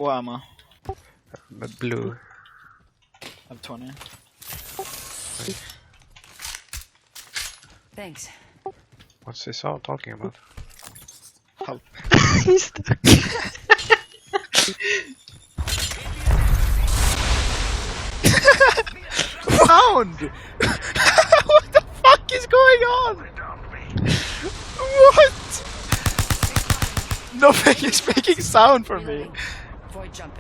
What ammo? Blue. I have 20. Thanks. What's this all talking about? Help. He's stuck. Sound! What the fuck is going on? What? Nothing is making sound for me. Void jump.